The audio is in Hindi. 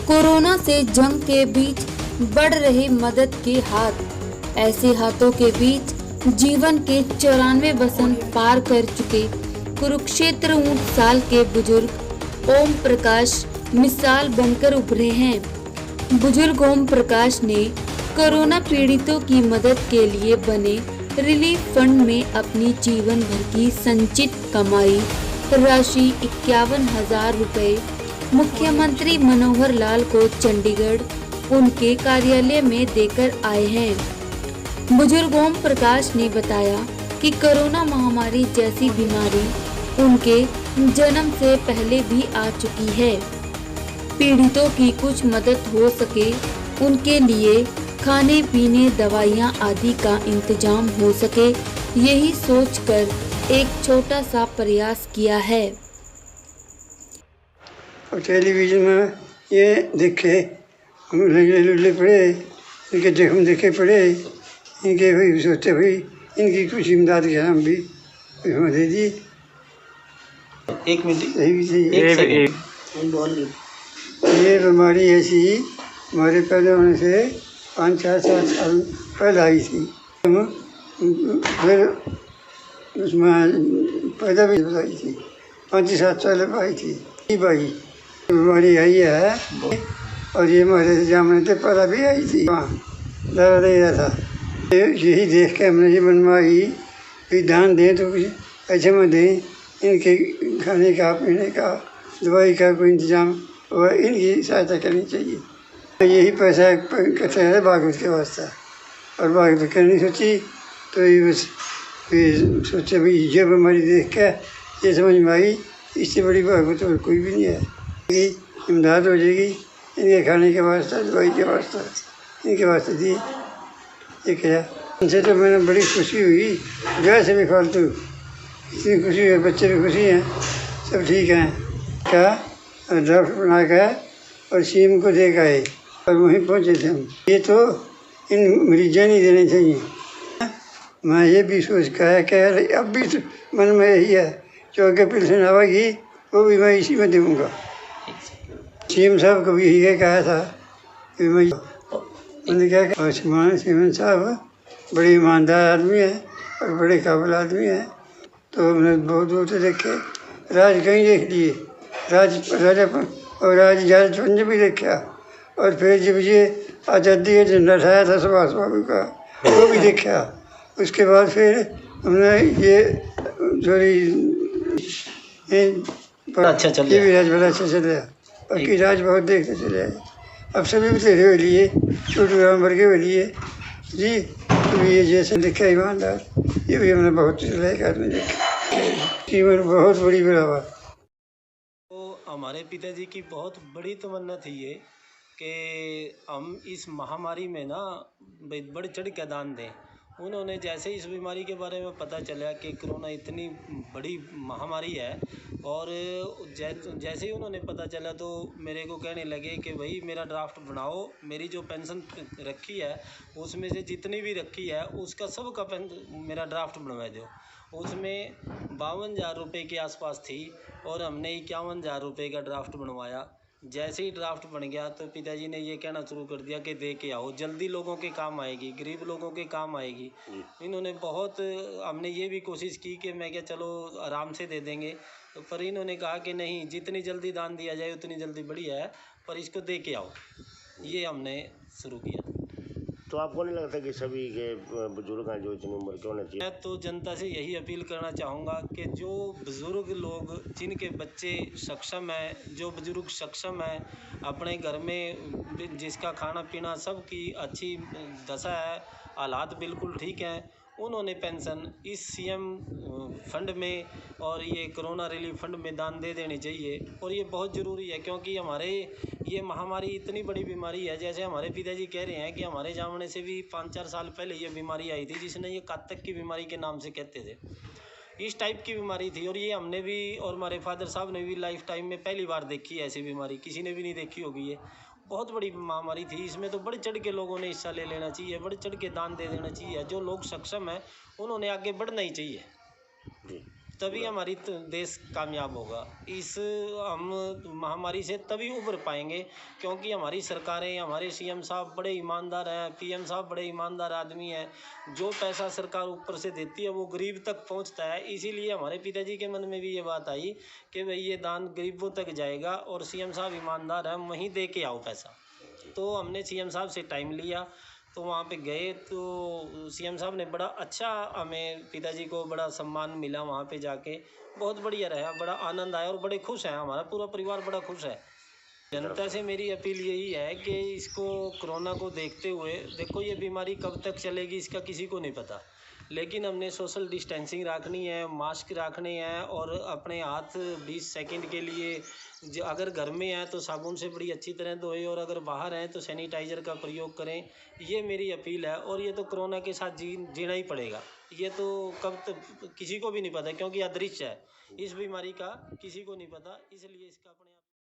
कोरोना से जंग के बीच बढ़ रहे मदद के हाथ, ऐसे हाथों के बीच जीवन के 94 बसंत पार कर चुके कुरुक्षेत्र ऊंट साल के बुजुर्ग ओम प्रकाश मिसाल बनकर उभरे हैं। बुजुर्ग ओम प्रकाश ने कोरोना पीड़ितों की मदद के लिए बने रिलीफ फंड में अपनी जीवन भर की संचित कमाई राशि 51,000 रुपए मुख्यमंत्री मनोहर लाल को चंडीगढ़ उनके कार्यालय में देकर आए हैं। बुजुर्ग ओम प्रकाश ने बताया कि कोरोना महामारी जैसी बीमारी उनके जन्म से पहले भी आ चुकी है। पीड़ितों की कुछ मदद हो सके, उनके लिए खाने पीने दवाइयां आदि का इंतजाम हो सके, यही सोचकर एक छोटा सा प्रयास किया है। और टेलीविजन में ये देखे हम लुल्ले पड़े, इनके जख्म देखे पड़े, इनके भाई सोचते भाई इनकी कुछ इमदाद के हम भी उसमें दे दी। एक मिनट ये बीमारी ऐसी हमारे पैदा होने से 5-4 साल पहले आई थी। फिर उसमें पैदा भी बताई थी 5-7 साल आई थी भाई बीमारी आई है। और ये हमारे जामने से पहले भी आई थी, वहाँ दर्द दे रहा था। यही देख के हमने ये बनवाई कि दान दें तो कुछ ऐसे में दें, इनके खाने का पीने का दवाई का कोई इंतजाम और इनकी सहायता करनी चाहिए। यही पैसा इकट्ठा है भागवत के वास्ते, और भागवत करनी सोची तो ये बस सोचे भाई ये बीमारी देख के ये समझ में आई इससे बड़ी भागवत और कोई भी नहीं है कि इमदाद हो जाएगी इनके खाने के वास्ते दवाई के वास्ते इनके वास्ते दी। ये क्या उनसे तो मैंने बड़ी खुशी हुई, वैसे भी फालतू इतनी खुशी है, बच्चे भी खुशी हैं, सब ठीक हैं। क्या ड्राफ्ट बना के और सीएम को दे गए और वहीं पहुँचे थे हम। ये तो इन मरीजें नहीं देने चाहिए। मैं ये भी सोच का है कि अब भी तो मन में यही है जो आगे पेंशन आएगी वो भी मैं इसी में दूँगा। सीएम साहब को भी यही कहा था कि मैंने कहा कि सीएम साहब बड़े ईमानदार आदमी हैं और बड़े काबिल आदमी हैं। तो हमने बहुत दूर से देखे, राज कहीं देख लिए, राज भी देखा, और फिर जब ये आज़ादी का झंडा उठाया था सुभाष बाबू का वो भी देखा। उसके बाद फिर हमने ये थोड़ी अच्छा चल ये भी राज बड़ा अच्छा चला, बाकी राज बहुत देखते चले आए। अब सभी बतेरे हुए लिए छोटे राम वर्गे हुए लिए जी, तो ये जैसे देखा ईमानदार ये भी हमने बहुत लायक आदमी देखा, कीमत बहुत बड़ी बराबर। तो हमारे पिताजी की बहुत बड़ी तमन्ना थी ये कि हम इस महामारी में ना बढ़ चढ़ के दान दें। उन्होंने जैसे इस बीमारी के बारे में पता चला कि कोरोना इतनी बड़ी महामारी है, और जैसे ही उन्होंने पता चला तो मेरे को कहने लगे कि भाई मेरा ड्राफ्ट बनाओ, मेरी जो पेंशन रखी है उसमें से जितनी भी रखी है उसका सब का मेरा ड्राफ्ट बनवा दो। उसमें 52,000 रुपये के आसपास थी और हमने 51,000 रुपये का ड्राफ्ट बनवाया। जैसे ही ड्राफ्ट बन गया तो पिताजी ने ये कहना शुरू कर दिया कि दे के आओ, जल्दी लोगों के काम आएगी, गरीब लोगों के काम आएगी। इन्होंने बहुत, हमने ये भी कोशिश की कि मैं क्या चलो आराम से दे देंगे, तो पर इन्होंने कहा कि नहीं, जितनी जल्दी दान दिया जाए उतनी जल्दी बढ़िया है, पर इसको दे के आओ। ये हमने शुरू किया। तो आपको नहीं लगता कि सभी के बुजुर्ग हैं जो इतनी उम्र के होने चाहिए? मैं तो जनता से यही अपील करना चाहूँगा कि जो बुज़ुर्ग लोग जिनके बच्चे सक्षम हैं, जो बुज़ुर्ग सक्षम हैं, अपने घर में जिसका खाना पीना सब की अच्छी दशा है, हालात बिल्कुल ठीक हैं, उन्होंने पेंशन इस सीएम फंड में और ये कोरोना रिलीफ फंड में दान दे देनी चाहिए। और ये बहुत ज़रूरी है क्योंकि हमारे ये महामारी इतनी बड़ी बीमारी है, जैसे हमारे पिताजी कह रहे हैं कि हमारे जामने से भी 5-4 साल पहले ये बीमारी आई थी जिसने ये कातक की बीमारी के नाम से कहते थे। इस टाइप की बीमारी थी, और ये हमने भी और हमारे फादर साहब ने भी लाइफ टाइम में पहली बार देखी है ऐसी बीमारी, किसी ने भी नहीं देखी होगी। ये बहुत बड़ी महामारी थी, इसमें तो बढ़ चढ़ के लोगों ने हिस्सा ले लेना चाहिए, बढ़ चढ़ के दान दे देना चाहिए। जो लोग सक्षम हैं उन्होंने आगे बढ़ना ही चाहिए। तभी हमारी देश कामयाब होगा। इस हम महामारी से तभी उभर पाएंगे क्योंकि हमारी सरकारें, हमारे सीएम साहब बड़े ईमानदार हैं, पीएम साहब बड़े ईमानदार आदमी हैं। जो पैसा सरकार ऊपर से देती है वो गरीब तक पहुंचता है। इसीलिए हमारे पिताजी के मन में भी ये बात आई कि भाई ये दान गरीबों तक जाएगा और सीएम साहब ईमानदार हैं, वहीं दे के आओ पैसा। तो हमने सीएम साहब से टाइम लिया, तो वहाँ पे गए तो सीएम साहब ने बड़ा अच्छा, हमें पिताजी को बड़ा सम्मान मिला वहाँ पे जाके। बहुत बढ़िया रहा, बड़ा आनंद आया और बड़े खुश हैं, हमारा पूरा परिवार बड़ा खुश है। जनता से मेरी अपील यही है कि इसको, कोरोना को देखते हुए, देखो ये बीमारी कब तक चलेगी इसका किसी को नहीं पता, लेकिन हमने सोशल डिस्टेंसिंग रखनी है, मास्क रखने हैं और अपने हाथ 20 सेकंड के लिए अगर घर में हैं तो साबुन से बड़ी अच्छी तरह धोएं और अगर बाहर हैं तो सैनिटाइज़र का प्रयोग करें। ये मेरी अपील है। और ये तो कोरोना के साथ जीना ही पड़ेगा, ये तो कब तक किसी को भी नहीं पता क्योंकि अदृश्य है, इस बीमारी का किसी को नहीं पता, इसलिए इसका अपने